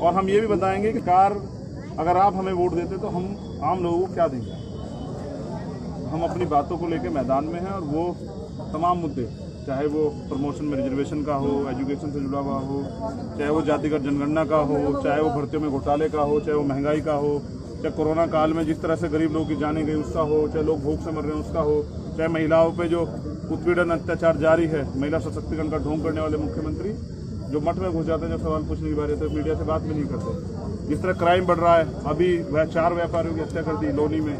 और हम ये भी बताएंगे कि कार अगर आप हमें वोट देते तो हम आम लोगों को क्या देंगे। हम अपनी बातों को लेकर मैदान में हैं और वो तमाम मुद्दे, चाहे वो प्रमोशन में रिजर्वेशन का हो, एजुकेशन से जुड़ा हुआ हो, चाहे वो जातिगत जनगणना का हो, चाहे वो भर्तियों में घोटाले का हो, चाहे वो महंगाई का हो, चाहे कोरोना काल में जिस तरह से गरीब लोगों की जाने गई उसका हो, चाहे लोग भूख से मर रहे हैं उसका हो, चाहे महिलाओं पे जो उत्पीड़न अत्याचार जारी है, महिला सशक्तिकरण का ढोंग करने वाले मुख्यमंत्री जो मठ में घुस जाते हैं जब सवाल पूछने की बारी है तो मीडिया से बात भी नहीं करते। जिस तरह क्राइम बढ़ रहा है, अभी वह 4 व्यापारियों की हत्या कर दी लोनी में,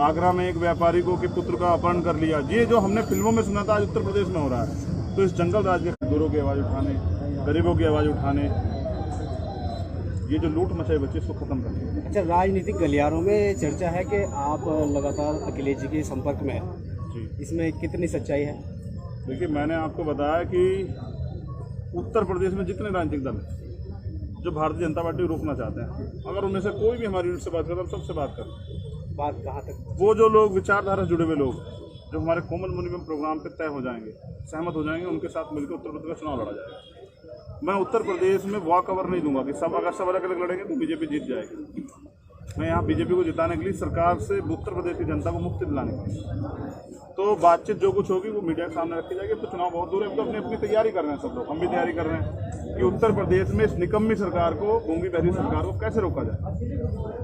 आगरा में एक व्यापारी को के पुत्र का अपहरण कर लिया। ये जो हमने फिल्मों में सुना था आज उत्तर प्रदेश में हो रहा है। तो इस जंगल राज के मजदूरों की आवाज़ उठाने, गरीबों की आवाज़ उठाने, ये जो लूट मचाई बच्चे इसको खत्म करने। अच्छा, राजनीतिक गलियारों में चर्चा है कि आप लगातार अखिलेश जी के संपर्क में हैं जी, इसमें कितनी सच्चाई है? देखिए, मैंने आपको बताया कि उत्तर प्रदेश में जितने राजनीतिक दल हैं जो भारतीय जनता पार्टी को रोकना चाहते हैं, अगर उनमें से कोई भी हमारी यूनिट से बात करता है हम सबसे बात करते हैं। बात कहाँ तक? वो जो लोग विचारधारा से जुड़े हुए लोग जो हमारे कॉमन मिनिमम प्रोग्राम पे तय हो जाएंगे, सहमत हो जाएंगे, उनके साथ मिलकर उत्तर प्रदेश का चुनाव लड़ा जाएगा। मैं उत्तर प्रदेश में वॉक ओवर नहीं दूंगा कि सब अगर सब अलग अलग लड़ेंगे तो बीजेपी जीत जाएगी। मैं यहाँ बीजेपी को जिताने के लिए, सरकार से उत्तर प्रदेश की जनता को मुक्ति दिलाने के लिए तो बातचीत जो कुछ होगी वो मीडिया के सामने रखी जाएगी। तो चुनाव बहुत दूर है, तो अपनी तैयारी कर रहे हैं सब लोग, हम भी तैयारी कर रहे हैं कि उत्तर प्रदेश में इस निकम्मी सरकार को, गूंगी बहरी सरकार को कैसे रोका जाए।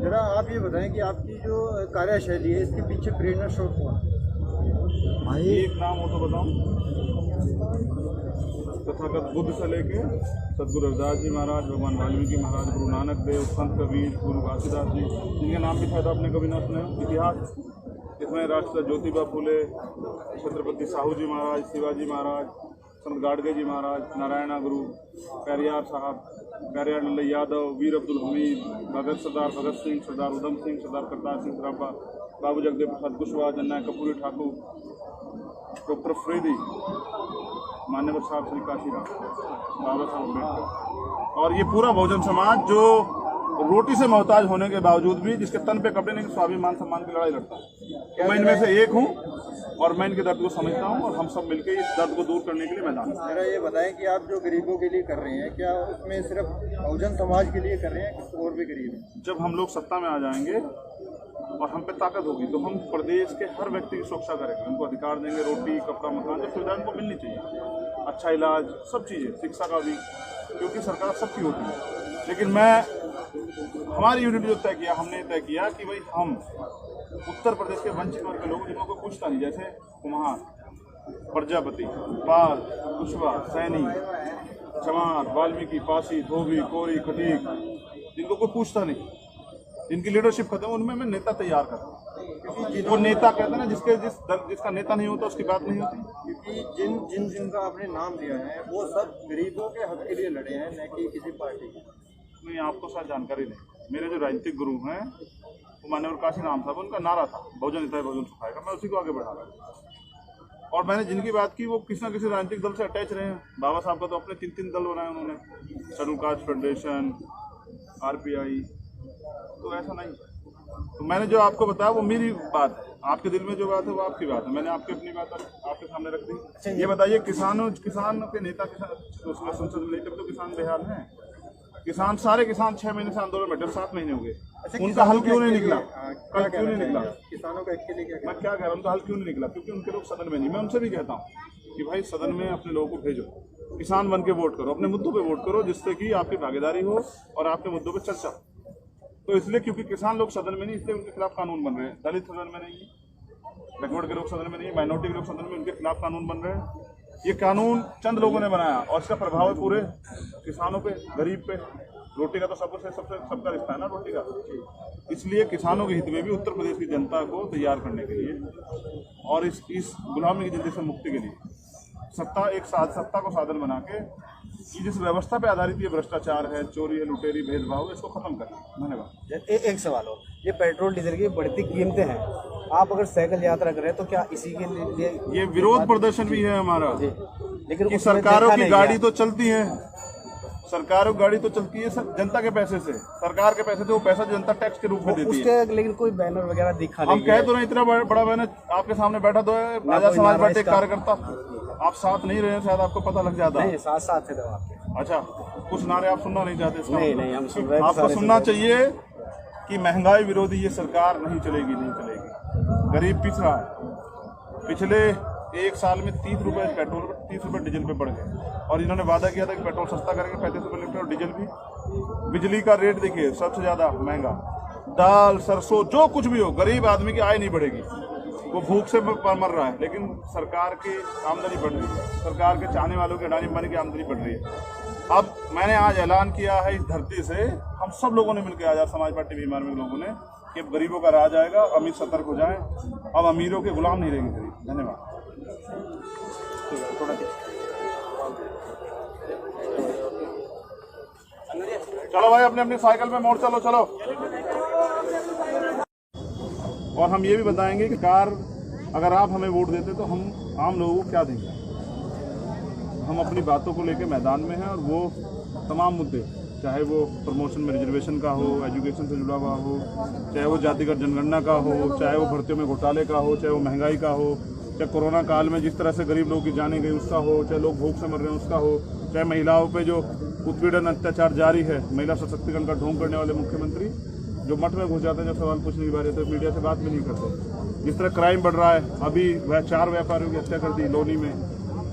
जरा आप ये बताएं कि आपकी जो कार्यशैली है इसके पीछे प्रेरणा स्रोत कौन है? एक नाम हो तो बताऊं, तथागत बुद्ध से लेके सदगुरु रविदास जी महाराज, भगवान वाल्मीकि महाराज, गुरु नानक देव, संत कबीर, गुरु घासीदास जी, जिनके नाम भी शायद आपने कभी ना सुने। इतिहास इसमें राष्ट्रपिता ज्योतिबा फूले, छत्रपति साहू जी महाराज, शिवाजी महाराज, संत गाडगे जी महाराज, नारायणा गुरु, पेरियार साहब, पेरियार लल्लई यादव, वीर अब्दुल हमीद, सरदार भगत सिंह, सरदार उधम सिंह, सरदार करतार सिंह सराभा, बाबू जगदेव प्रसाद कुशवाहा, जननायक कपूरी ठाकुर, डॉक्टर अफरीदी, मान्यवर साहब श्री काशीराम, बाबा साहब अम्बेडकर, और ये पूरा बहुजन समाज जो रोटी से मोहताज होने के बावजूद भी, जिसके तन पे कपड़े नहीं, स्वाभिमान सम्मान की लड़ाई लड़ता है। मैं इनमें से एक हूँ और मैं इनके दर्द को समझता हूँ और हम सब मिलकर इस दर्द को दूर करने के लिए मैदान में। जरा ये बताएं कि आप जो गरीबों के लिए कर रहे हैं, क्या उसमें सिर्फ बहुजन समाज के लिए कर रहे हैं कि और भी गरीब हैं? जब हम लोग सत्ता में आ जाएंगे और हम पे ताकत होगी तो हम प्रदेश के हर व्यक्ति की सुरक्षा करेंगे, उनको अधिकार देंगे, रोटी, कपड़ा, मकान, जो सुविधा उनको मिलनी चाहिए, अच्छा इलाज, सब चीज़ें, शिक्षा का भी, क्योंकि सरकार सबकी होती है। लेकिन हमारी यूनिट जो तय किया, हमने तय किया कि भाई हम उत्तर प्रदेश के वंचित वर्ग के लोग जिनको कोई पूछता नहीं, जैसे कुम्हार, प्रजापति, पाल, कुशवाहा, सैनी, चमार, वाल्मीकि, पासी, धोबी, कोरी, खटीक, जिनको कोई पूछता नहीं, जिनकी लीडरशिप खत्म, उनमें मैं नेता तैयार करता हूँ। क्योंकि वो नेता कहते हैं ना, जिसका नेता नहीं होता उसकी बात नहीं होती। क्योंकि जिनका आपने नाम लिया है वो सब गरीबों के हक के लिए लड़े हैं, न कि किसी पार्टी के। नहीं, आपको शायद जानकारी नहीं। मेरे जो राजनीतिक गुरु हैं वो मान्यवर काशीराम साहब, उनका नारा था बहुजन हिताय बहुजन सुखाएगा, मैं उसी को आगे बढ़ा रहा हूँ। और मैंने जिनकी बात की वो किसी न किसी राजनीतिक दल से अटैच रहे हैं। बाबा साहब का तो अपने 3 दल बनाए उन्होंने, शेड्यूल कास्ट फेडरेशन, RPI, तो ऐसा नहीं। तो मैंने जो आपको बताया वो मेरी बात है, आपके दिल में जो बात है वो आपकी बात है, मैंने आपकी अपनी बात आपके सामने रख दी। ये बताइए, किसानों के नेता उसमें संसद में लेकर तो किसान बेहाल हैं। किसान, सारे किसान 6 महीने से आंदोलन बैठे, 7 महीने हो गए, उनका हल क्यों नहीं निकला? कल क्यों नहीं निकला? किसानों का एक्चुअली मैं क्या कह रहा हूँ, उनका हल क्यों नहीं निकला? क्योंकि उनके लोग सदन में नहीं। मैं उनसे भी कहता हूँ कि भाई सदन में अपने लोगों को भेजो, किसान बन के वोट करो, अपने मुद्दों पे वोट करो, जिससे कि आपकी भागीदारी हो और आपके मुद्दों पे चर्चा। तो इसलिए क्योंकि किसान लोग सदन में नहीं, इसलिए उनके खिलाफ कानून बन रहे हैं। दलित सदन में नहीं, बैकवर्ड के लोग सदन में नहीं, माइनॉरिटी के लोग सदन में, उनके खिलाफ कानून बन रहे हैं। ये कानून चंद लोगों ने बनाया और इसका प्रभाव है पूरे किसानों पे, गरीब पे। रोटी का तो सबका रिश्ता है ना, रोटी का। इसलिए किसानों के हित में भी उत्तर प्रदेश की जनता को तैयार करने के लिए और इस गुलामी की जिंदगी से मुक्ति के लिए सत्ता को साधन बना के, जिस व्यवस्था पे आधारित ये भ्रष्टाचार है, चोरी है, लुटेरी, भेदभाव, इसको खत्म करना। धन्यवाद। एक सवाल हो, ये पेट्रोल डीजल की बढ़ती कीमतें हैं, आप अगर साइकिल यात्रा करें तो क्या इसी के लिए ये विरोध प्रदर्शन भी है हमारा? लेकिन सरकारों की गाड़ी तो चलती है, सरकारों की गाड़ी तो चलती है जनता के पैसे से, सरकार के पैसे से, वो पैसा जनता टैक्स के रूप में देती है। लेकिन कोई बैनर वगैरह दिखा हम कह तो नहीं, इतना बड़ा बैनर आपके सामने बैठा तो है, आजाद समाज पार्टी कार्यकर्ता, आप साथ नहीं रहे, शायद आपको पता लग जाता। नहीं, साथ थे आपके। अच्छा, कुछ नारे आप सुनना नहीं चाहते? इसका नहीं हम सुन रहे हैं। आपको सुनना चाहिए कि महंगाई विरोधी ये सरकार नहीं चलेगी। गरीब पिस रहा है। पिछले एक साल में 30 रुपए पेट्रोल पर, 30 रुपए डीजल पे बढ़ गए, और इन्होंने वादा किया था कि पेट्रोल सस्ता करेंगे 35 रुपए लीटर, और डीजल भी। बिजली का रेट देखिए सबसे ज्यादा महंगा। दाल सरसों जो कुछ भी हो, गरीब आदमी की आय नहीं बढ़ेगी, वो भूख से मर रहा है। लेकिन सरकार की आमदनी बढ़ रही है, सरकार के चाहने वालों की, अडानी अंबानी की आमदनी बढ़ रही है। अब मैंने आज ऐलान किया है इस धरती से, हम सब लोगों ने मिलकर, आजाद समाज पार्टी बीमार में लोगों ने, कि अब गरीबों का राज आएगा, अमीर सतर्क हो जाएं, अब अमीरों के गुलाम नहीं रहेंगे गरीब। धन्यवाद। चलो भाई, अपने अपनी साइकिल पे मोड़ चलो। और हम ये भी बताएंगे कि कार, अगर आप हमें वोट देते तो हम आम लोगों को क्या देंगे। हम अपनी बातों को लेकर मैदान में हैं, और वो तमाम मुद्दे, चाहे वो प्रमोशन में रिजर्वेशन का हो, एजुकेशन से जुड़ा हुआ हो, चाहे वो जातिगत जनगणना का हो, चाहे वो भर्तियों में घोटाले का हो, चाहे वो महंगाई का हो, चाहे कोरोना काल में जिस तरह से गरीब लोगों की जाने गई उसका हो, चाहे लोग भूख से मर रहे हैं उसका हो, चाहे महिलाओं पे जो उत्पीड़न अत्याचार जारी है, महिला सशक्तिकरण का ढोंग करने वाले मुख्यमंत्री जो मठ में घुस जाते हैं, जब सवाल पूछने की बारी है तो मीडिया से बात भी नहीं करते। जिस तरह क्राइम बढ़ रहा है, अभी वह 4 व्यापारियों की हत्या कर दी लोनी में।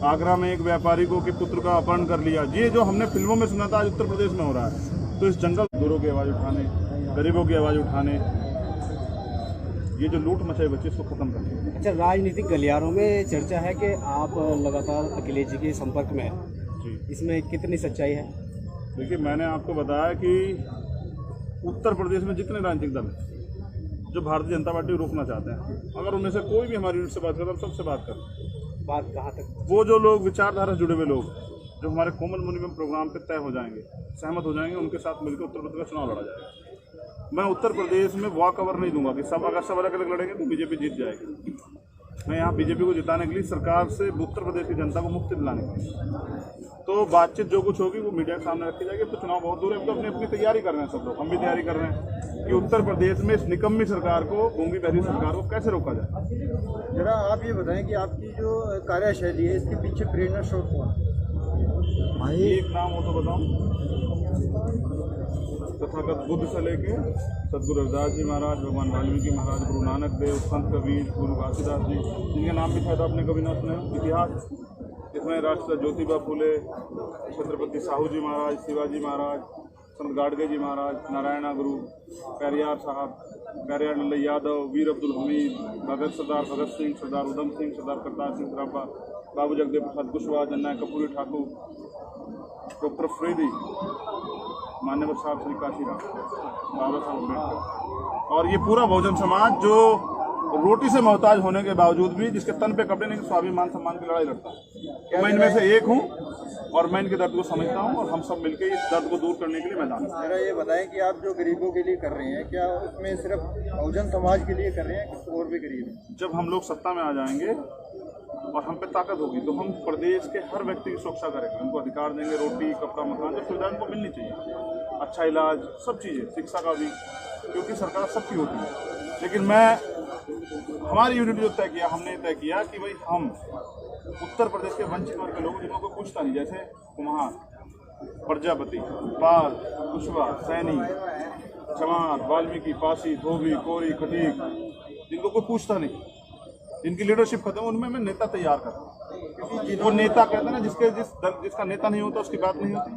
आगरा में एक व्यापारी को के पुत्र का अपहरण कर लिया। ये जो हमने फिल्मों में सुना था, आज उत्तर प्रदेश में हो रहा है। तो इस जंगल दूरों की आवाज़ उठाने, गरीबों की आवाज़ उठाने, ये जो लूट मचाई बच्चे, इसको खत्म करना। अच्छा, राजनीतिक गलियारों में चर्चा है कि आप लगातार अखिलेश जी के संपर्क में हैं, इसमें कितनी सच्चाई है? देखिए, मैंने आपको बताया कि उत्तर प्रदेश में जितने राजनीतिक दल हैं जो भारतीय जनता पार्टी को रोकना चाहते हैं, अगर उनमें से कोई भी हमारी यूनिट से बात करता है, हम सबसे बात करें। बात कहाँ तक? वो जो लोग विचारधारा से जुड़े हुए लोग जो हमारे कॉमन मिनिमम प्रोग्राम पे तय हो जाएंगे, सहमत हो जाएंगे, उनके साथ मिलकर उत्तर प्रदेश का चुनाव लड़ा जाएगा। मैं उत्तर प्रदेश में वॉक ओवर नहीं दूंगा कि सब अगर सब अलग अलग लड़ेंगे तो बीजेपी जीत जाएगी। मैं यहाँ बीजेपी को जिताने के लिए, सरकार से उत्तर प्रदेश की जनता को मुक्ति दिलाने के लिए, तो बातचीत जो कुछ होगी वो मीडिया के सामने रखी जाएगी। तो चुनाव बहुत दूर है, तो अपनी अपनी तैयारी कर रहे हैं सब लोग, हम भी तैयारी कर रहे हैं कि उत्तर प्रदेश में इस निकम्मी सरकार को, गूंगी बहरी सरकार को कैसे रोका जाए। जरा आप ये बताएं कि आपकी जो कार्यशैली है, इसके पीछे प्रेरणा स्रोत कौन है? एक नाम हो तो बताऊं। तथागत बुद्ध से लेके सदगुरु रविदास जी महाराज, भगवान वाल्मीकि महाराज, गुरु नानक देव, संत कबीर, गुरु घासीदास जी, जिनके नाम भी शायद आपने कभी ना सुने। इतिहास इसमें राष्ट्रपिता ज्योतिबा फूले, छत्रपति साहू जी महाराज, शिवाजी महाराज, संत गाडगे जी महाराज, नारायणा गुरु, पेरियार साहब, पेरियार लल्लई यादव, वीर अब्दुल हमीद, सरदार भगत सिंह, सरदार उधम सिंह, सरदार करतार सिंह सराभा, बाबू जगदेव प्रसाद कुशवाहा, जननायक कपूरी ठाकुर, डॉक्टर फ्रेदी, मान्यवर साहब श्री काशीराम, बाबा साहब अम्बेडकर, और ये पूरा बहुजन समाज जो रोटी से मोहताज होने के बावजूद भी, जिसके तन पे कपड़े नहीं, स्वाभिमान सम्मान की लड़ाई लड़ता है। मैं इनमें से एक हूँ, और मैं इनके दर्द को समझता हूँ, और हम सब मिलकर इस दर्द को दूर करने के लिए मैदान में। जरा ये बताएं कि आप जो गरीबों के लिए कर रहे हैं, क्या उसमें सिर्फ बहुजन समाज के लिए कर रहे हैं कि और भी गरीब हैं? जब हम लोग सत्ता में आ जाएंगे और हम पे ताकत होगी तो हम प्रदेश के हर व्यक्ति की सुरक्षा करेंगे, उनको अधिकार देंगे, रोटी कपड़ा मकान, जो सुविधा उनको मिलनी चाहिए, अच्छा इलाज, सब चीज़ें, शिक्षा का भी, क्योंकि सरकार सबकी होती है। लेकिन हमारी यूनिट जो तय किया, हमने तय किया कि भाई हम उत्तर प्रदेश के वंचित वर्ग के लोग, जिनको कोई पूछता नहीं, जैसे कुम्हार, प्रजापति, पाल, कुशवाहा, सैनी, चमार, वाल्मीकि, पासी, धोबी, कोरी, खटीक, जिनको कोई पूछता नहीं, जिनकी लीडरशिप खत्म, उनमें मैं नेता तैयार करता हूँ। वो नेता कहते हैं ना, जिसका नेता नहीं होता उसकी बात नहीं होती।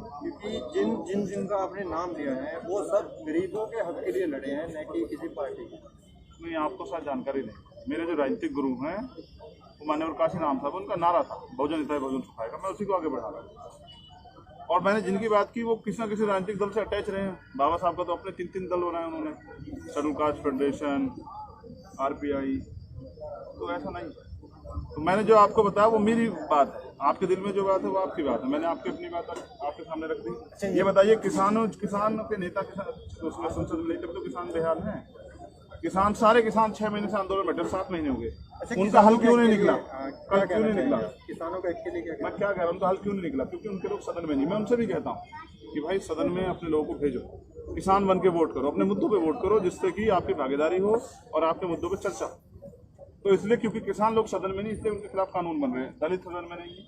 क्योंकि जिनका आपने नाम लिया है वो सब गरीबों के हक के लिए लड़े हैं, न कि किसी पार्टी के। नहीं, आपको शायद जानकारी नहीं। मेरे जो राजनीतिक गुरु हैं वो मान्यवर काशीराम साहब, उनका नारा था बहुजन हिताय बहुजन सुखाएगा, मैं उसी को आगे बढ़ा रहा हूँ। और मैंने जिनकी बात की वो किसी न किसी राजनीतिक दल से अटैच रहे हैं। बाबा साहब का तो अपने 3 दल बनाए उन्होंने, शेड्यूल कास्ट फेडरेशन, RPI, तो ऐसा नहीं। तो मैंने जो आपको बताया वो मेरी बात है, आपके दिल में जो बात है वो आपकी बात है, मैंने आपकी अपनी बात आपके सामने रख दी। ये बताइए, किसान के नेता उसमें संसद में लेकर तो किसान बेहाल हैं। किसान, सारे किसान 6 महीने से आंदोलन में, 7 महीने हो गए, उनका हल क्यों नहीं निकला? कल क्यों नहीं निकला? किसानों का एक्चुअली क्या, मैं क्या कह रहा हूँ, उनका हल क्यों नहीं निकला? क्योंकि उनके लोग सदन में नहीं। मैं उनसे भी कहता हूँ कि भाई सदन में अपने लोगों को भेजो, किसान बन के वोट करो, अपने मुद्दों पे वोट करो, जिससे कि आपकी भागीदारी हो और आपके मुद्दों पे चर्चा। तो इसलिए क्योंकि किसान लोग सदन में नहीं, इसलिए उनके खिलाफ कानून बन रहे हैं। दलित सदन में नहीं है,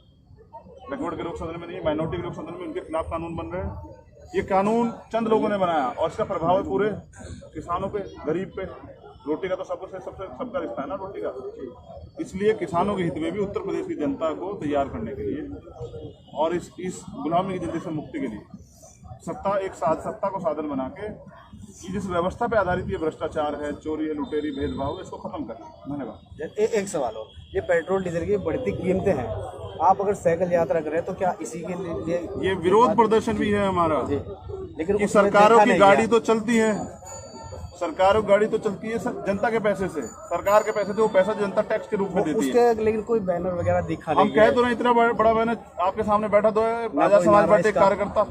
बैकवर्ड के लोग सदन में नहीं, माइनॉरिटी के लोग सदन में, उनके खिलाफ कानून बन रहे हैं। ये कानून चंद लोगों ने बनाया और इसका प्रभाव है पूरे किसानों पे, गरीब पे। रोटी का तो सबका रिश्ता है ना, रोटी का। इसलिए किसानों के हित में भी उत्तर प्रदेश की जनता को तैयार करने के लिए और इस गुलामी की जिंदगी से मुक्ति के लिए सत्ता को साधन बना के कि जिस व्यवस्था पे आधारित ये भ्रष्टाचार है, चोरी है, लुटेरी, भेदभाव, इसको खत्म करना। धन्यवाद। एक सवाल और, ये पेट्रोल डीजल की बढ़ती कीमतें हैं, आप अगर साइकिल यात्रा करें तो क्या इसी के लिए ये विरोध प्रदर्शन भी है हमारा, लेकिन कि सरकारों की गाड़ी तो चलती है, सरकारों की गाड़ी तो चलती है जनता के पैसे से, सरकार के पैसे से, वो पैसा जनता टैक्स के रूप में देती है। लेकिन कोई बैनर वगैरह दिखा नहीं, हम कह तो नहीं, इतना बड़ा बैनर आपके सामने बैठा तो है, राजा समाज पार्टी कार्यकर्ता।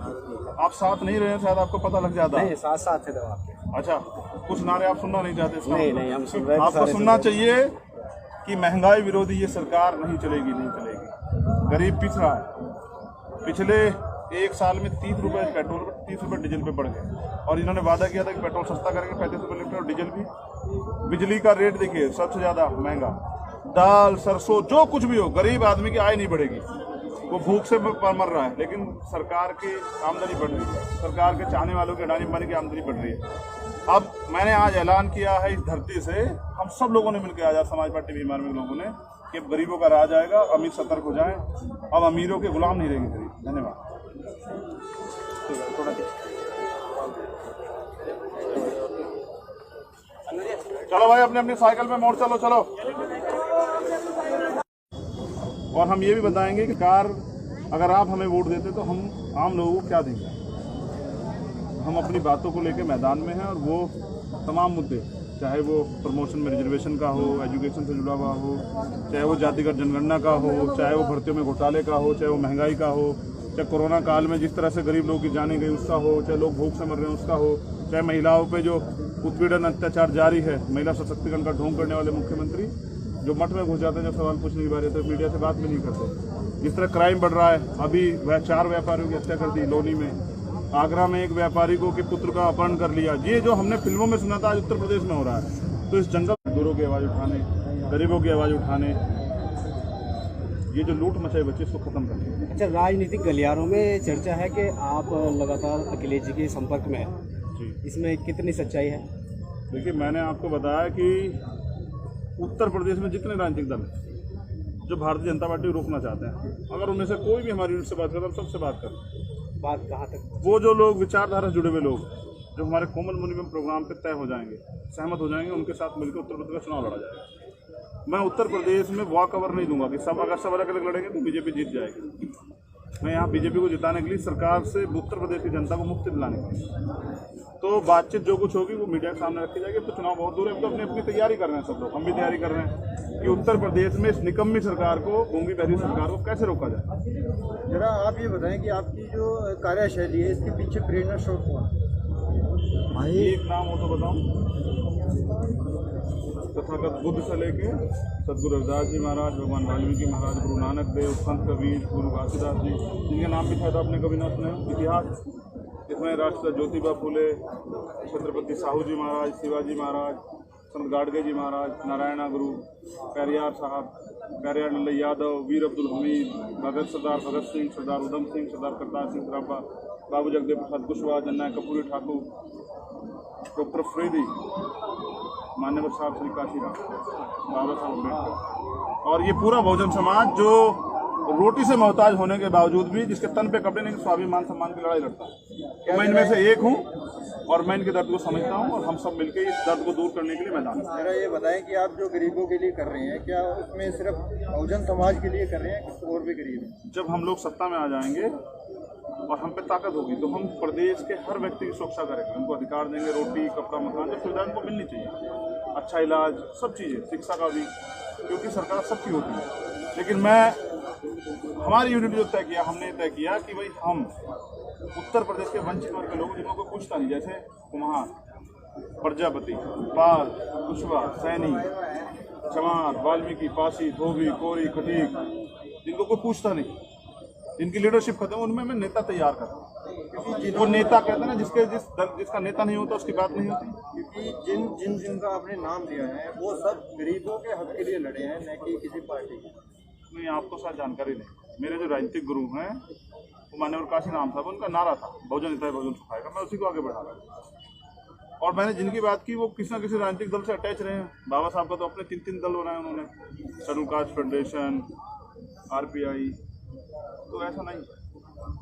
आप साथ नहीं रहे, शायद आपको पता लग जाता है। साथ थे आपके। अच्छा, कुछ नारे आप सुनना नहीं चाहते? नहीं, हम सुन रहे हैं। आपको सुनना चाहिए कि महंगाई विरोधी ये सरकार नहीं चलेगी। गरीब पिछ रहा है। पिछले एक साल में 30 रुपए पेट्रोल पर, 30 रुपए डीजल पे बढ़ गए और इन्होंने वादा किया था कि पेट्रोल सस्ता करेंगे, 35 रुपए लीटर, और डीजल भी। बिजली का रेट देखिए, सबसे ज्यादा महंगा। दाल, सरसों, जो कुछ भी हो, गरीब आदमी की आय नहीं बढ़ेगी, वो भूख से मर रहा है। लेकिन सरकार की आमदनी बढ़ रही है, सरकार के चाहने वालों की, अडानी अंबानी की आमदनी बढ़ रही है। अब मैंने आज ऐलान किया है इस धरती से, हम सब लोगों ने मिलकर, आजाद समाज पार्टी बीमार में लोगों ने, कि गरीबों का राज आएगा, अमीर सतर्क हो जाएं, अब अमीरों के गुलाम नहीं रहेंगे गरीब। धन्यवाद। चलो भाई, अपने अपनी साइकिल पे मोड़ चलो। और हम ये भी बताएंगे कि कार, अगर आप हमें वोट देते तो हम आम लोगों को क्या देंगे। हम अपनी बातों को लेकर मैदान में हैं और वो तमाम मुद्दे, चाहे वो प्रमोशन में रिजर्वेशन का हो, एजुकेशन से जुड़ा हुआ हो, चाहे वो जातिगत जनगणना का हो, चाहे वो भर्तियों में घोटाले का हो, चाहे वो महंगाई का हो, चाहे कोरोना काल में जिस तरह से गरीब लोगों की जाने गई उसका हो, चाहे लोग भूख से मर रहे हैं उसका हो, चाहे महिलाओं पे जो उत्पीड़न अत्याचार जारी है, महिला सशक्तिकरण का ढोंग करने वाले मुख्यमंत्री जो मठ में घुस जाते हैं, जब सवाल पूछने की बात है तो मीडिया से बात भी नहीं करते। जिस तरह क्राइम बढ़ रहा है, अभी वह 4 व्यापारियों की हत्या कर दी लोनी में, आगरा में एक व्यापारी को के पुत्र का अपहरण कर लिया। ये जो हमने फिल्मों में सुना था, आज उत्तर प्रदेश में हो रहा है। तो इस जंगल मजदूरों की आवाज़ उठाने, गरीबों की आवाज़ उठाने, ये जो लूट मचाई बच्चे, इसको खत्म करने। अच्छा, राजनीतिक गलियारों में चर्चा है कि आप लगातार अखिलेश जी के संपर्क में हैं, इसमें कितनी सच्चाई है? देखिए, मैंने आपको बताया कि उत्तर प्रदेश में जितने राजनीतिक दल हैं जो भारतीय जनता पार्टी को रोकना चाहते हैं, अगर उनमें से कोई भी हमारी यूनिट से बात करता है, हम सबसे बात करें। बात कहाँ तक? वो जो लोग विचारधारा से जुड़े हुए लोग जो हमारे कोमल मिनिमम प्रोग्राम पे तय हो जाएंगे, सहमत हो जाएंगे, उनके साथ मिलकर उत्तर प्रदेश का चुनाव लड़ा जाएगा। मैं उत्तर प्रदेश में वॉक ओवर नहीं दूंगा कि अगर सब अलग अलग लड़ेंगे तो बीजेपी जीत जाएगी। मैं यहाँ बीजेपी को जिताने के लिए, सरकार से उत्तर प्रदेश की जनता को मुक्ति दिलाने के लिए, तो बातचीत जो कुछ होगी वो मीडिया के सामने रखी जाएगी। तो चुनाव बहुत दूर है, तो अपनी तैयारी कर रहे हैं सब लोग, हम भी तैयारी कर रहे हैं कि उत्तर प्रदेश में इस निकम्मी सरकार को, गूंगी बहरी सरकार को कैसे रोका जाए। जरा आप ये बताएं कि आपकी जो कार्यशैली है, इसके पीछे प्रेरणा स्रोत कौन है? एक नाम हो तो बताऊं। तथागत बुद्ध से लेके सदगुरु रविदास जी महाराज, भगवान वाल्मीकि महाराज, गुरु नानक देव, संत कबीर, गुरु घासीदास जी, जिनके नाम भी शायद आपने कभी ना सुने। इतिहास इसमें राष्ट्रपिता ज्योतिबा फुले, छत्रपति साहू जी महाराज, शिवाजी महाराज, संत गाडगे जी महाराज, नारायणा गुरु, पेरियार साहब, पेरियार लल्लई यादव, वीर अब्दुल हमीद, सरदार भगत सिंह, सरदार उधम सिंह, सरदार करतार सिंह सराभा, बाबू जगदेव प्रसाद कुशवाहा, जननायक कर्पूरी ठाकुर, डॉक्टर अफरीदी, मान्यवर साहब श्री काशीराम, बाबा साहब अम्बेडकर, और ये पूरा बहुजन समाज जो रोटी से मोहताज होने के बावजूद भी, जिसके तन पे कपड़े नहीं, स्वाभिमान सम्मान की लड़ाई लड़ता है। मैं इनमें से एक हूँ और मैं इनके दर्द को समझता हूँ और हम सब मिलकर इस दर्द को दूर करने के लिए मैदान में। जरा ये बताएं कि आप जो गरीबों के लिए कर रहे हैं, क्या उसमें सिर्फ बहुजन समाज के लिए कर रहे हैं कि और भी गरीब हैं? जब हम लोग सत्ता में आ जाएंगे और हम पे ताकत होगी तो हम प्रदेश के हर व्यक्ति की सुरक्षा करेंगे, उनको अधिकार देंगे, रोटी, कपड़ा, मकान, जो सुविधा उनको मिलनी चाहिए, अच्छा इलाज, सब चीज़ें, शिक्षा का भी, क्योंकि सरकार सबकी होती है। लेकिन हमारी यूनिट जो तय किया, हमने तय किया कि भाई हम उत्तर प्रदेश के वंचित वर्ग के लोग, जिनको कोई पूछता नहीं, जैसे कुम्हार, प्रजापति, पाल, कुशवाहा, सैनी, चमार, वाल्मीकि, पासी, धोबी, कोरी, खटीक, जिनको कोई पूछता नहीं, जिनकी लीडरशिप खत्म, उनमें मैं नेता तैयार करता हूँ। क्योंकि वो नेता कहते हैं ना, जिसका नेता नहीं होता उसकी बात नहीं होती। क्योंकि जिनका आपने नाम लिया है वो सब गरीबों के हक के लिए लड़े हैं, न कि किसी पार्टी के। नहीं, आपको शायद जानकारी नहीं। मेरे जो राजनीतिक गुरु हैं वो मान्यवर काशी राम साहब, उनका नारा था बहुजन हिताय बहुजन सुखाएगा, मैं उसी को आगे बढ़ा रहा हूँ। और मैंने जिनकी बात की वो किसी न किसी राजनीतिक दल से अटैच रहे हैं। बाबा साहब का तो अपने 3 दल बनाए उन्होंने, शेड्यूल कास्ट फेडरेशन, RPI, तो ऐसा नहीं।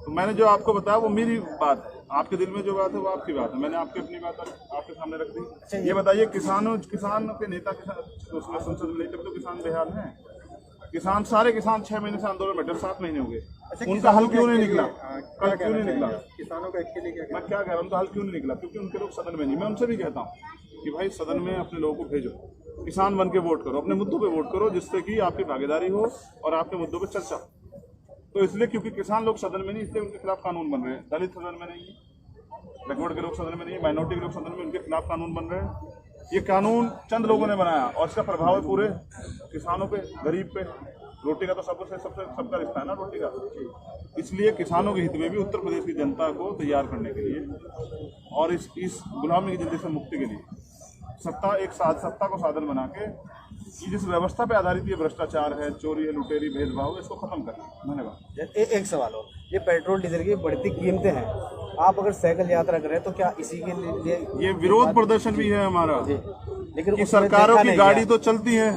तो मैंने जो आपको बताया वो मेरी बात है, आपके दिल में जो बात है वो आपकी बात है, मैंने आपकी अपनी बात आपके सामने रख दी। ये बताइए किसान के नेता उसमें संसद में नहीं, तब तो किसान बेहाल हैं। किसान सारे किसान 6 महीने से आंदोलन में बैठे, 7 महीने हो गए, उनका हल क्यों नहीं निकला? कल क्यों नहीं निकला? किसानों का एक्चुअली क्या मैं क्या कह रहा हूँ, उनका हल क्यों नहीं निकला? क्योंकि उनके लोग सदन में नहीं। मैं उनसे भी कहता हूँ कि भाई सदन में अपने लोगों को भेजो, किसान बन के वोट करो, अपने मुद्दों पे वोट करो, जिससे कि आपकी भागीदारी हो और आपके मुद्दों पे चर्चा। तो इसलिए क्योंकि किसान लोग सदन में नहीं, इसलिए उनके खिलाफ कानून बन रहे हैं। दलित सदन में नहीं, बैकवर्ड के लोग सदन में नहीं, माइनॉरिटी के लोग सदन में, उनके खिलाफ कानून बन रहे हैं। ये कानून चंद लोगों ने बनाया और इसका प्रभाव है पूरे किसानों पे, गरीब पे। रोटी का तो सबका रिश्ता है ना, रोटी का। इसलिए किसानों के हित में भी उत्तर प्रदेश की जनता को तैयार करने के लिए और इस गुलामी की जिंदगी से मुक्ति के लिए सत्ता को साधन बना के ये जिस व्यवस्था पे आधारित ये भ्रष्टाचार है, चोरी है, लुटेरी, भेदभाव, इसको खत्म करना। धन्यवाद। एक सवाल और, ये पेट्रोल डीजल की बढ़ती कीमतें हैं, आप अगर साइकिल यात्रा करें तो क्या इसी के लिए ये विरोध प्रदर्शन भी है हमारा? लेकिन सरकारों की गाड़ी तो चलती है,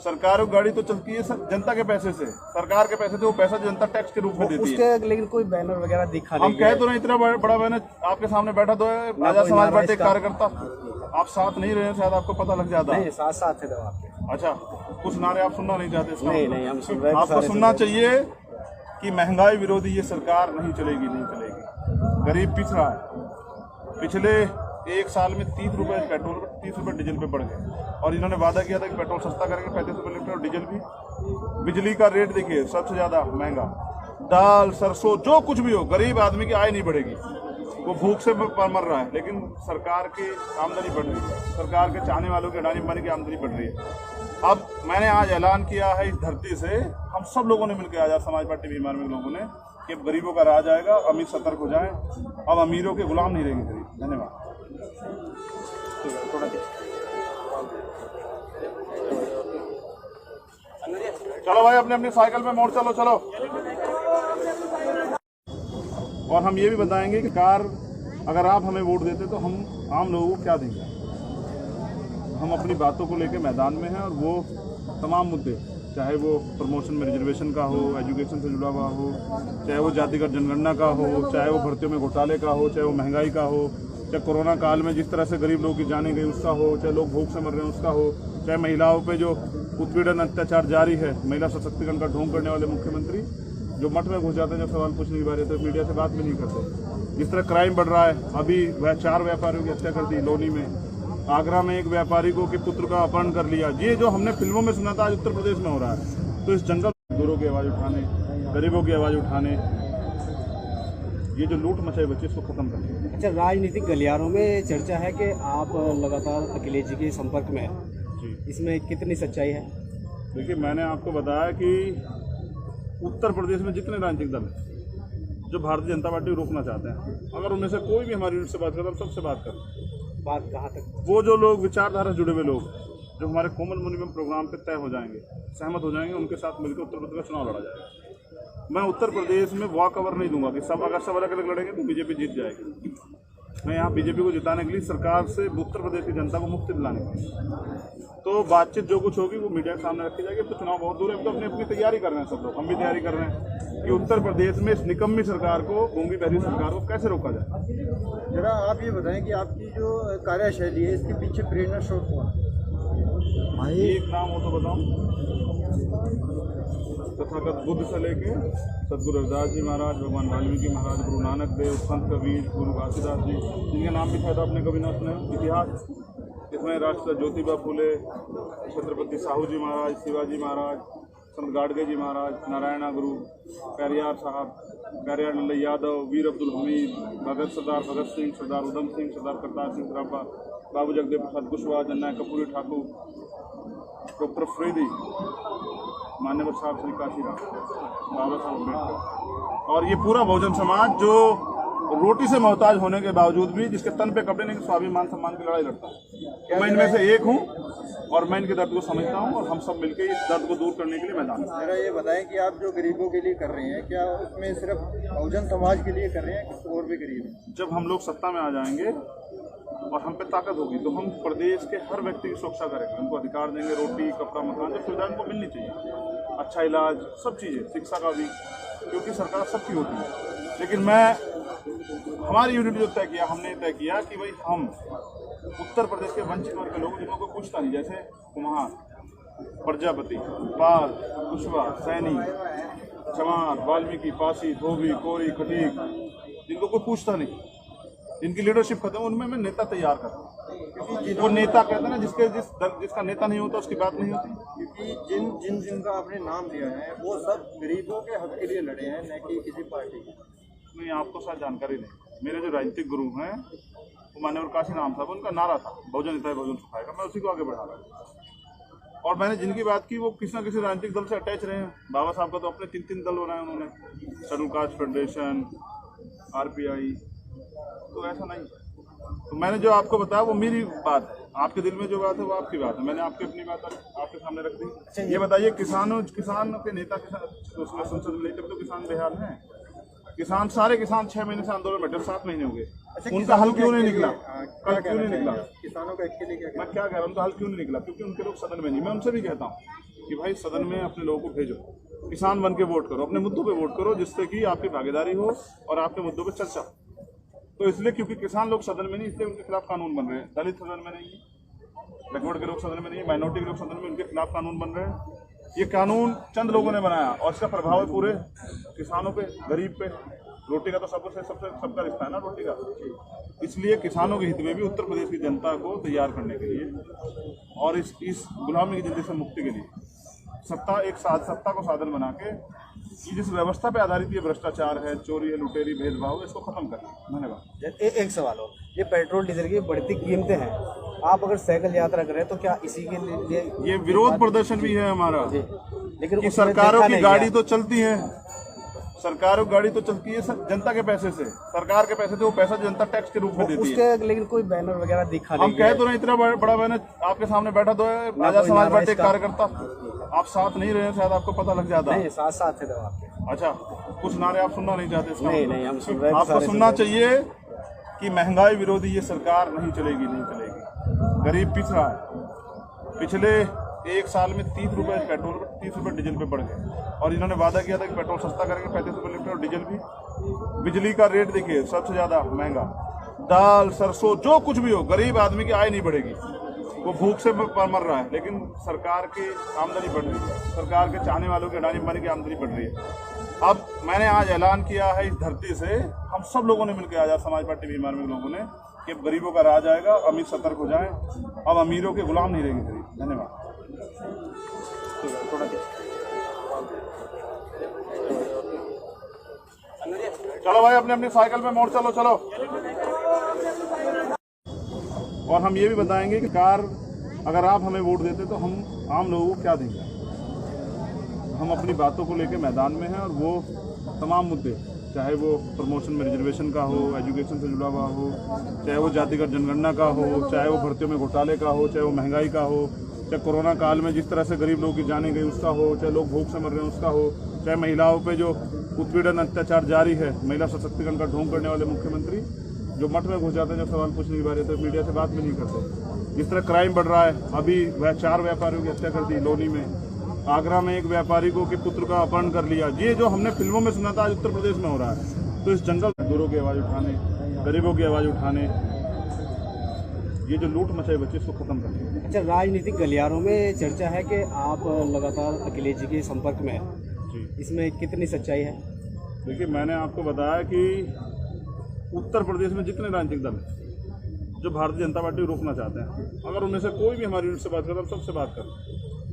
सरकारों की गाड़ी तो चलती है जनता के पैसे से, सरकार के पैसे से, वो पैसा जनता टैक्स के रूप में देती है। लेकिन कोई बैनर वगैरह दिखा नहीं, हम कह तो नहीं, इतना बड़ा बैनर आपके सामने बैठा तो है, राजा समाज पार्टी कार्यकर्ता। आप साथ नहीं रहे, शायद आपको पता लग जाता है। साथ थे तो आपके। अच्छा, कुछ नारे आप सुनना नहीं चाहते? नहीं, हम सुन रहे हैं। आपको सुनना चाहिए कि महंगाई विरोधी ये सरकार नहीं चलेगी। गरीब पिछ रहा है। पिछले 1 साल में 30 रुपए पेट्रोल पर, 30 रुपए डीजल पे बढ़ गए, और इन्होंने वादा किया था कि पेट्रोल सस्ता करेंगे, 35 रुपए लीटर, और डीजल भी। बिजली का रेट देखिए सबसे ज्यादा महंगा, दाल, सरसों, जो कुछ भी हो, गरीब आदमी की आय नहीं बढ़ेगी, वो भूख से मर रहा है। लेकिन सरकार की आमदनी बढ़ रही है, सरकार के चाहने वालों की, अडानी अंबानी की आमदनी बढ़ रही है। अब मैंने आज ऐलान किया है इस धरती से, हम सब लोगों ने मिलकर, आजाद समाज पार्टी बीमार में लोगों ने, कि गरीबों का राज आएगा, अमीर सतर्क हो जाएं, अब अमीरों के गुलाम नहीं रहेंगे गरीब। धन्यवाद। चलो भाई, अपने अपनी साइकिल पे मोड़ चलो। और हम ये भी बताएंगे कि कार, अगर आप हमें वोट देते तो हम आम लोगों को क्या देंगे। हम अपनी बातों को लेकर मैदान में हैं, और वो तमाम मुद्दे, चाहे वो प्रमोशन में रिजर्वेशन का हो, एजुकेशन से जुड़ा हुआ हो, चाहे वो जातिगत जनगणना का हो, चाहे वो भर्तियों में घोटाले का हो, चाहे वो महंगाई का हो, चाहे कोरोना काल में जिस तरह से गरीब लोगों की जाने गई उसका हो, चाहे लोग भूख से मर रहे हैं उसका हो, चाहे महिलाओं पे जो उत्पीड़न अत्याचार जारी है, महिला सशक्तिकरण का ढोंग करने वाले मुख्यमंत्री जो मठ में घुस जाते हैं, जब सवाल पूछने की बात है तो मीडिया से बात भी नहीं करते। जिस तरह क्राइम बढ़ रहा है, अभी वह 4 व्यापारियों की हत्या कर दी लोनी में। आगरा में एक व्यापारी को के पुत्र का अपहरण कर लिया। ये जो हमने फिल्मों में सुना था, आज उत्तर प्रदेश में हो रहा है। तो इस जंगल मजदूरों की आवाज़ उठाने, गरीबों की आवाज़ उठाने, ये जो लूट मचाई बच्चे, इसको खत्म करना। अच्छा, राजनीतिक गलियारों में चर्चा है कि आप लगातार अखिलेश जी के संपर्क में हैं, इसमें कितनी सच्चाई है? देखिए, मैंने आपको बताया कि उत्तर प्रदेश में जितने राजनीतिक दल हैं जो भारतीय जनता पार्टी को रोकना चाहते हैं, अगर उनमें से कोई भी हमारी यूनिट से बात करता है, हम सबसे बात करें। बात कहाँ तक? वो जो लोग विचारधारा से जुड़े हुए लोग जो हमारे कॉमन मिनिमम प्रोग्राम पे तय हो जाएंगे, सहमत हो जाएंगे, उनके साथ मिलकर उत्तर प्रदेश का चुनाव लड़ा जाएगा। मैं उत्तर प्रदेश में वॉक ओवर नहीं दूंगा कि सब अलग अलग लड़ेंगे तो बीजेपी जीत जाएगी। मैं यहाँ बीजेपी को जिताने के लिए, सरकार से उत्तर प्रदेश की जनता को मुक्ति दिलाने के लिए, तो बातचीत जो कुछ होगी वो मीडिया के सामने रखी जाएगी। अब तो चुनाव बहुत दूर है, अब तो अपनी तैयारी कर रहे हैं सब लोग, हम भी तैयारी कर रहे हैं कि उत्तर प्रदेश में इस निकम्मी सरकार को, गूंगी बहरी सरकार को कैसे रोका जाए। जरा आप ये बताएं कि आपकी जो कार्यशैली है, इसके पीछे प्रेरणा स्रोत कौन है? एक नाम हो तो बताऊं। तथागत बुद्ध से लेके सदगुरु रविदास जी महाराज, भगवान वाल्मीकि महाराज, गुरु नानक देव, संत कबीर, गुरु घासीदास जी, जिनके नाम भी शायद आपने कभी ना सुने। इतिहास, इसमें राष्ट्रपिता ज्योतिबा फुले, छत्रपति साहू जी महाराज, शिवाजी महाराज, संत गाडगे जी महाराज, नारायणा गुरु, पेरियार साहब, पेरियार लल्लई यादव, वीर अब्दुल हमीद, सरदार भगत सिंह, सरदार उधम सिंह, सरदार करतार सिंह सराभा, बाबू जगदेव प्रसाद कुशवाहा, जननायक कर्पूरी ठाकुर, डॉक्टर अफरीदी, मान्यवर साहब श्री काशीराम, बाबा साहब अम्बेडकर, और ये पूरा बहुजन समाज जो रोटी से मोहताज होने के बावजूद भी, जिसके तन पे कपड़े नहीं, स्वाभिमान सम्मान की लड़ाई लड़ता है। मैं इनमें से एक हूँ और मैं इनके दर्द को समझता हूँ और हम सब मिलकर इस दर्द को दूर करने के लिए मैदान में। जरा ये बताएं कि आप जो गरीबों के लिए कर रहे हैं, क्या उसमें सिर्फ बहुजन समाज के लिए कर रहे हैं कि और भी गरीब हैं? जब हम लोग सत्ता में आ जाएंगे और हम पे ताकत होगी तो हम प्रदेश के हर व्यक्ति की सुरक्षा करेंगे, उनको अधिकार देंगे, रोटी कपड़ा मकान, जो सुविधा उनको मिलनी चाहिए, अच्छा इलाज, सब चीज़ें, शिक्षा का भी, क्योंकि सरकार सबकी होती है। लेकिन हमारी यूनिट जो तय किया, हमने तय किया कि भाई हम उत्तर प्रदेश के वंचित वर्ग के लोग जिनको कोई पूछता नहीं, जैसे कुम्हार, प्रजापति, पाल, कुशवाहा, सैनी, चमार, वाल्मीकि, पासी, धोबी, कोरी, खटीक, जिनको कोई पूछता नहीं, जिनकी लीडरशिप खत्म, उनमें मैं नेता तैयार करता हूँ। वो नेता कहते हैं ना, जिसका नेता नहीं होता उसकी बात नहीं होती। क्योंकि जिनका आपने नाम लिया है वो सब गरीबों के हक के लिए लड़े हैं, न कि किसी पार्टी के। नहीं, आपको शायद जानकारी नहीं। मेरे जो राजनीतिक गुरु हैं वो मान्यवर काशी राम साहब, उनका नारा था बहुजन हिताय बहुजन सुखाएगा, मैं उसी को आगे बढ़ा रहा हूँ। और मैंने जिनकी बात की वो किसी न किसी राजनीतिक दल से अटैच रहे हैं। बाबा साहब का तो अपने 3 दल बनाए उन्होंने, शेड्यूल कास्ट फेडरेशन, RPI, तो ऐसा नहीं। तो मैंने जो आपको बताया वो मेरी बात है, आपके दिल में जो बात है वो आपकी बात है, मैंने आपकी अपनी बात आपके सामने रख दी। ये बताइए, किसानों के नेता उसमें संसद में लेकर तो किसान बेहाल हैं। किसान, सारे किसान 6 महीने से आंदोलन बैठे, 7 महीने हो गए, उनका हल क्यों नहीं निकला? कल क्यों नहीं निकला? किसानों का एक्चुअली क्या, मैं क्या कह रहा हूँ, उनका हल क्यों नहीं निकला? क्योंकि उनके लोग सदन में नहीं। मैं उनसे भी कहता हूँ कि भाई सदन में अपने लोगों को भेजो, किसान बन के वोट करो, अपने मुद्दों पे वोट करो, जिससे कि आपकी भागीदारी हो और आपके मुद्दों पे चर्चा। तो इसलिए क्योंकि किसान लोग सदन में नहीं, इसलिए उनके खिलाफ कानून बन रहे हैं। दलित सदन में नहीं, बैकवर्ड के लोग सदन में नहीं, माइनॉरिटी के लोग सदन में, उनके खिलाफ कानून बन रहे हैं। ये कानून चंद लोगों ने बनाया और इसका प्रभाव है पूरे किसानों पे, गरीब पे। रोटी का तो सबका रिश्ता है ना, रोटी का। इसलिए किसानों के हित में भी उत्तर प्रदेश की जनता को तैयार करने के लिए और इस गुलामी की जिंदगी से मुक्ति के लिए सत्ता को साधन बना के, ये जिस व्यवस्था पे आधारित ये भ्रष्टाचार है, चोरी है, लुटेरी, भेदभाव, इसको खत्म करना। धन्यवाद। एक सवाल और, ये पेट्रोल डीजल की बढ़ती कीमतें हैं, आप अगर साइकिल यात्रा करें तो क्या इसी के लिए ये विरोध प्रदर्शन भी है हमारा? लेकिन सरकारों की गाड़ी तो चलती है, सरकारों की गाड़ी तो चलती है जनता के पैसे से, सरकार के पैसे से, वो पैसा जनता टैक्स के रूप में देती है। लेकिन कोई बैनर वगैरह दिखा नहीं, हम कह तो नहीं, इतना बड़ा बैनर आपके सामने बैठा तो है, राजा समाज पार्टी कार्यकर्ता। आप साथ नहीं रहे, शायद आपको पता लग जाता है। साथ थे आपके। अच्छा, कुछ नारे आप सुनना नहीं चाहते? नहीं, हम सुन रहे हैं। आपको सुनना चाहिए कि महंगाई विरोधी ये सरकार नहीं चलेगी। गरीब पिछ रहा है। पिछले 1 साल में 30 रुपए पेट्रोल पर, 30 रुपए डीजल पे बढ़ गए, और इन्होंने वादा किया था कि पेट्रोल सस्ता करेंगे, 35 रुपए लीटर, और डीजल भी। बिजली का रेट देखिए, सबसे ज्यादा महंगा। दाल, सरसों, जो कुछ भी हो, गरीब आदमी की आय नहीं बढ़ेगी, वो भूख से मर रहा है। लेकिन सरकार की आमदनी बढ़ रही है, सरकार के चाहने वालों की, अडानी अंबानी की आमदनी बढ़ रही है। अब मैंने आज ऐलान किया है इस धरती से, हम सब लोगों ने मिलकर, आजाद समाज पार्टी बीमार में लोगों ने, कि गरीबों का राज आएगा, अमीर सतर्क हो जाए, अब अमीरों के गुलाम नहीं रहेंगे गरीब। धन्यवाद। चलो भाई, अपने अपनी साइकिल पे मोड़ चलो। और हम ये भी बताएंगे कि कार, अगर आप हमें वोट देते तो हम आम लोगों को क्या देंगे। हम अपनी बातों को लेकर मैदान में हैं, और वो तमाम मुद्दे, चाहे वो प्रमोशन में रिजर्वेशन का हो, एजुकेशन से जुड़ा हुआ हो, चाहे वो जातिगत जनगणना का हो, चाहे वो भर्तियों में घोटाले का हो, चाहे वो महंगाई का हो, चाहे कोरोना काल में जिस तरह से गरीब लोगों की जाने गई उसका हो, चाहे लोग भूख से मर रहे हैं उसका हो, चाहे महिलाओं पे जो उत्पीड़न अत्याचार जारी है, महिला सशक्तिकरण का ढोंग करने वाले मुख्यमंत्री जो मठ में घुस जाते हैं, जब सवाल पूछने की बात है तो मीडिया से बात भी नहीं करते। जिस तरह क्राइम बढ़ रहा है, अभी वह 4 व्यापारियों की हत्या कर दी लोनी में, आगरा में एक व्यापारी को के पुत्र का अपहरण कर लिया। ये जो हमने फिल्मों में सुना था, आज उत्तर प्रदेश में हो रहा है। तो इस जंगल मजदूरों की आवाज़ उठाने, गरीबों की आवाज़ उठाने, ये जो लूट मचाई बच्चे, इसको खत्म करना। अच्छा, राजनीतिक गलियारों में चर्चा है कि आप लगातार अखिलेश जी के संपर्क में हैं, इसमें कितनी सच्चाई है? देखिए, मैंने आपको बताया कि उत्तर प्रदेश में जितने राजनीतिक दल जो भारतीय जनता पार्टी को रोकना चाहते हैं, अगर उनमें से कोई भी हमारी यूनिट से बात करता है, हम सबसे बात करें।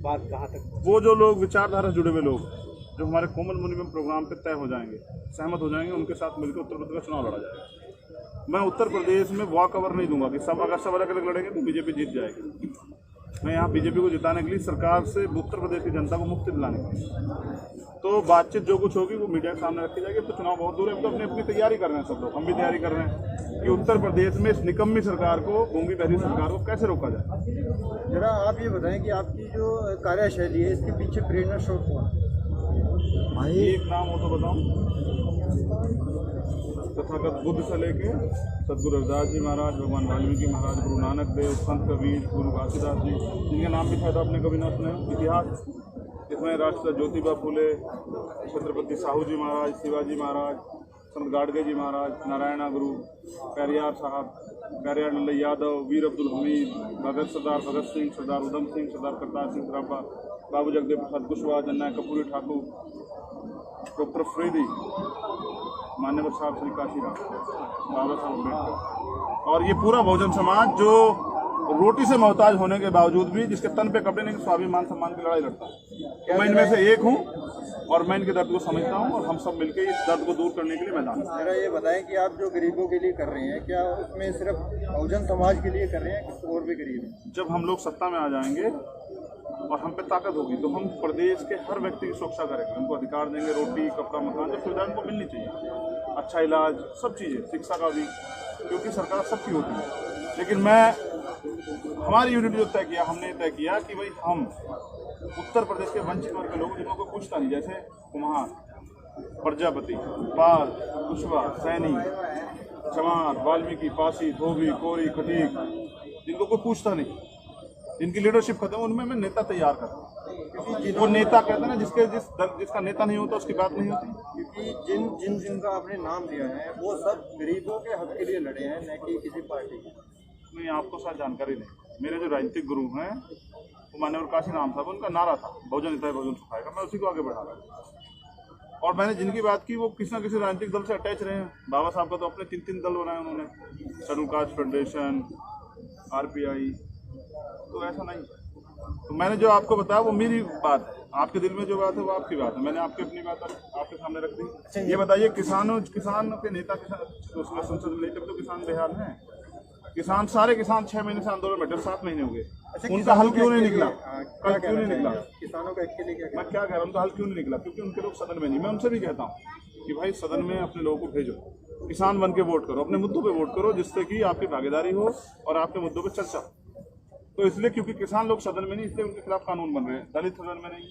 बात कहाँ तक? वो जो लोग विचारधारा से जुड़े हुए लोग जो हमारे कोमल मिनिमम प्रोग्राम पे तय हो जाएंगे, सहमत हो जाएंगे, उनके साथ मिलकर उत्तर प्रदेश का चुनाव लड़ा जाएगा। मैं उत्तर प्रदेश में वॉक ओवर नहीं दूंगा कि सब, अगर सब अलग अलग लड़ेंगे तो बीजेपी जीत जाएगी। मैं यहाँ बीजेपी को जिताने के लिए सरकार से उत्तर प्रदेश की जनता को मुक्ति दिलाने के लिए। तो बातचीत जो कुछ होगी वो मीडिया के सामने रखी जाएगी। तो चुनाव बहुत दूर है, तो अपनी अपनी तैयारी कर रहे हैं सब लोग, हम भी तैयारी कर रहे हैं कि उत्तर प्रदेश में इस निकम्मी सरकार को, गूंगी बहरी सरकार को कैसे रोका जाए। जरा आप ये बताएं कि आपकी जो कार्यशैली है इसके पीछे प्रेरणा स्रोत कौन है? भाई एक नाम हो तो बताऊं। तथागत बुद्ध से लेके सदगुरु रविदास जी महाराज, भगवान वाल्मीकि महाराज, गुरु नानक देव, संत कबीर, गुरु घासीदास जी, जिनके नाम भी शायद आपने कभी ना सुने। इतिहास इसमें राष्ट्रपिता ज्योतिबा फूले, छत्रपति साहू जी महाराज, शिवाजी महाराज, संत गाडगे जी महाराज, नारायणा गुरु, पेरियार साहब, पेरियार लल्लई यादव, वीर अब्दुल हमीद, सरदार भगत सिंह, सरदार उधम सिंह, सरदार करतार सिंह सराभा, बाबू जगदेव प्रसाद कुशवाहा, जननायक कर्पूरी ठाकुर, डॉक्टर अफरीदी, मान्यवर साहब श्री काशीराम, बाबा साहब अम्बेडकर, और ये पूरा बहुजन समाज जो रोटी से मोहताज होने के बावजूद भी, जिसके तन पे कपड़े नहीं, स्वाभिमान सम्मान की लड़ाई लड़ता है। मैं इनमें से एक हूँ और मैं इनके दर्द को समझता हूँ और हम सब मिलकर इस दर्द को दूर करने के लिए मैदान में। जरा ये बताएं कि आप जो गरीबों के लिए कर रहे हैं, क्या उसमें सिर्फ बहुजन समाज के लिए कर रहे हैं कि और भी गरीब हैं? जब हम लोग सत्ता में आ जाएंगे और हम पे ताकत होगी तो हम प्रदेश के हर व्यक्ति की सुरक्षा करेंगे, उनको अधिकार देंगे, रोटी कपड़ा मकान, जो सुविधा उनको मिलनी चाहिए, अच्छा इलाज, सब चीज़ें, शिक्षा का भी, क्योंकि सरकार सबकी होती है। लेकिन हमारी यूनिट जो तय किया, हमने तय किया कि भाई हम उत्तर प्रदेश के वंचित वर्ग के लोग, जिनको कोई पूछता नहीं, जैसे कुम्हार, प्रजापति, पाल, कुशवाहा, सैनी, चमार, वाल्मीकि, पासी, धोबी, कोरी, खटीक, जिनको कोई पूछता नहीं, जिनकी लीडरशिप खत्म, उनमें मैं नेता तैयार करता हूँ। क्योंकि वो नेता कहते हैं ना, जिसका नेता नहीं होता उसकी बात नहीं होती। क्योंकि जिनका आपने नाम लिया है वो सब गरीबों के हक के लिए लड़े हैं, न कि किसी पार्टी के। नहीं, आपको शायद जानकारी नहीं। मेरे जो राजनीतिक गुरु हैं वो मान्यवर काशीराम साहब, उनका नारा था बहुजन हिताय बहुजन सुखाएगा, मैं उसी को आगे बढ़ा रहा हूँ। और मैंने जिनकी बात की वो किसी न किसी राजनीतिक दल से अटैच रहे हैं। बाबा साहब का तो अपने 3 दल बनाए उन्होंने, शेड्यूल कास्ट फेडरेशन, RPI, तो ऐसा नहीं। तो मैंने जो आपको बताया वो मेरी बात है, आपके दिल में जो बात है वो आपकी बात है, मैंने आपकी अपनी बात आपके सामने रख दी। ये बताइए, किसान के नेता उसमें संसद में लेकर तो किसान बेहाल हैं। किसान, सारे किसान 6 महीने से आंदोलन में, 7 महीने हो गए, उनका हल क्यों नहीं निकला? कल क्यों नहीं निकला? किसानों का एक्चुअली क्या, मैं क्या कह रहा हूँ, उनका हल क्यों नहीं निकला? क्योंकि उनके लोग सदन में नहीं। मैं उनसे भी कहता हूँ कि भाई सदन में अपने लोगों को भेजो, किसान बन के वोट करो, अपने मुद्दों पे वोट करो, जिससे कि आपकी भागीदारी हो और आपके मुद्दों पे चर्चा। तो इसलिए क्योंकि किसान लोग सदन में नहीं, इसलिए उनके खिलाफ कानून बन रहे हैं। दलित सदन में नहीं,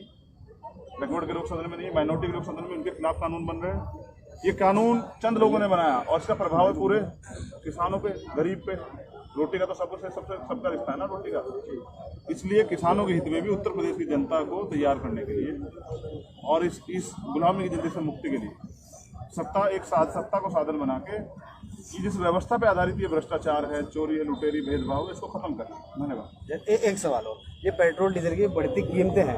बैकवर्ड के लोग सदन में नहीं, माइनॉरिटी के लोग सदन में, उनके खिलाफ कानून बन रहे हैं। ये कानून चंद लोगों ने बनाया और इसका प्रभाव है पूरे किसानों पे, गरीब पे। रोटी का तो सबका रिश्ता है ना, रोटी का। इसलिए किसानों के हित में भी उत्तर प्रदेश की जनता को तैयार करने के लिए और इस गुलामी की जिंदगी से मुक्ति के लिए सत्ता को साधन बना के, जिस व्यवस्था पे आधारित ये भ्रष्टाचार है, चोरी है, लुटेरी, भेदभाव, इसको खत्म करना। धन्यवाद। एक सवाल और, ये पेट्रोल डीजल की बढ़ती कीमतें हैं,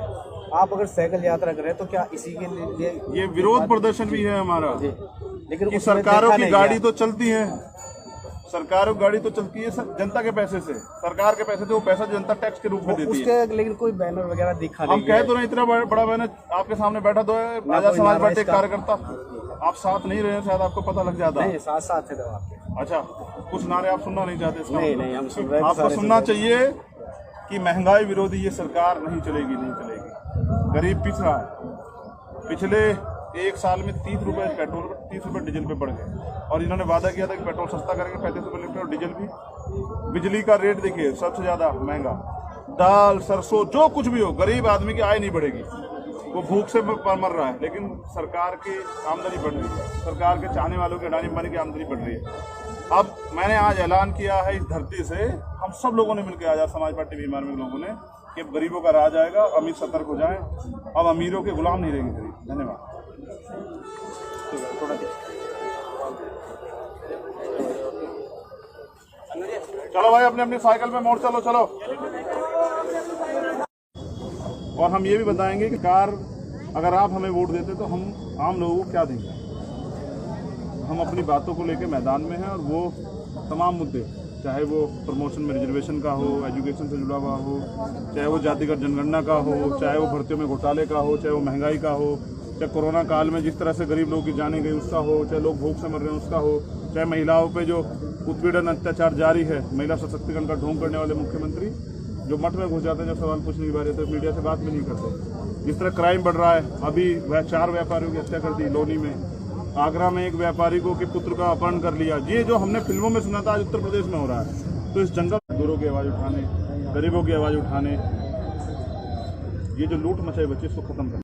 आप अगर साइकिल यात्रा करें तो क्या इसी के लिए ये विरोध प्रदर्शन भी है हमारा? लेकिन सरकारों की गाड़ी तो चलती है, सरकारों की गाड़ी तो चलती है जनता के पैसे से, सरकार के पैसे से, वो पैसा जनता टैक्स के रूप में देती है। लेकिन कोई बैनर वगैरह दिखा नहीं, हम कह तो नहीं, इतना बड़ा बैनर आपके सामने बैठा तो है, राजा समाज पार्टी कार्यकर्ता। आप साथ नहीं रहे, शायद आपको पता लग जाता है। साथ थे आपके। अच्छा, कुछ नारे आप सुनना नहीं चाहते? नहीं, हम सुन रहे हैं। आपको सुनना चाहिए कि महंगाई विरोधी ये सरकार नहीं चलेगी। गरीब पिछ रहा है। पिछले 1 साल में 30 रुपए पेट्रोल पर, 30 रुपए डीजल पे बढ़ गए, और इन्होंने वादा किया था कि पेट्रोल सस्ता करेंगे, 35 रुपए लीटर, और डीजल भी। बिजली का रेट देखिए, सबसे ज्यादा महंगा। दाल, सरसों, जो कुछ भी हो, गरीब आदमी की आय नहीं बढ़ेगी, वो भूख से मर रहा है। लेकिन सरकार की आमदनी बढ़ रही है, सरकार के चाहने वालों की, अडानी अंबानी की आमदनी बढ़ रही है। अब मैंने आज ऐलान किया है इस धरती से, हम सब लोगों ने मिलकर, आजाद समाज पार्टी बीमार में लोगों ने, कि गरीबों का राज आएगा, अमीर सतर्क हो जाएं, अब अमीरों के गुलाम नहीं रहेंगे गरीब। धन्यवाद। चलो भाई, अपने अपनी साइकिल पे मोड़ चलो। और हम ये भी बताएंगे कि अगर आप हमें वोट देते तो हम आम लोगों को क्या देंगे। हम अपनी बातों को लेकर मैदान में हैं, और वो तमाम मुद्दे, चाहे वो प्रमोशन में रिजर्वेशन का हो, एजुकेशन से जुड़ा हुआ हो, चाहे वो जातिगत जनगणना का हो, चाहे वो भर्तियों में घोटाले का हो, चाहे वो महंगाई का हो, चाहे कोरोना काल में जिस तरह से गरीब लोगों की जाने गई उसका हो, चाहे लोग भूख से मर रहे हैं उसका हो, चाहे महिलाओं पे जो उत्पीड़न अत्याचार जारी है, महिला सशक्तिकरण का ढोंग करने वाले मुख्यमंत्री, जो मठ में घुस जाते हैं, जब सवाल पूछने की बारी तो मीडिया से बात भी नहीं करते। जिस तरह क्राइम बढ़ रहा है, अभी वह 4 व्यापारियों की हत्या कर दी लोनी में, आगरा में एक व्यापारी को के पुत्र का अपहरण कर लिया। ये जो हमने फिल्मों में सुना था आज उत्तर प्रदेश में हो रहा है। तो इस जंगल मजदूरों की आवाज़ उठाने, गरीबों की आवाज़ उठाने, ये जो लूट मचाई बच्चे इसको खत्म करना।